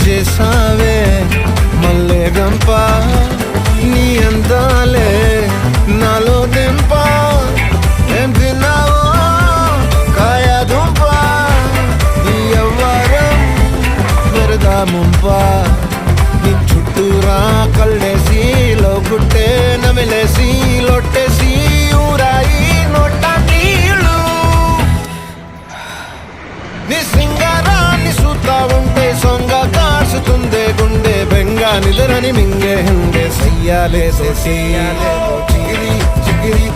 చేసావే మల్లె గంప నీ అందాలే నాలో దింప ఏం తిన్నావో కాయ దుంప నీ ఎవ్వరం వరద ముంప నీ చుట్టూరా కళ్ళేసి లోగుట్టే నమిలేసి లొట్టేసి ఊరాయి నోట నీళ్ళు నీ సింగారాన్ని చూస్తా ఉంటే సొంగ కాసుతుందే గుండె బెంగా నిద్రని మింగే హుండే చెయ్యాలే చిగిరి చిగిరి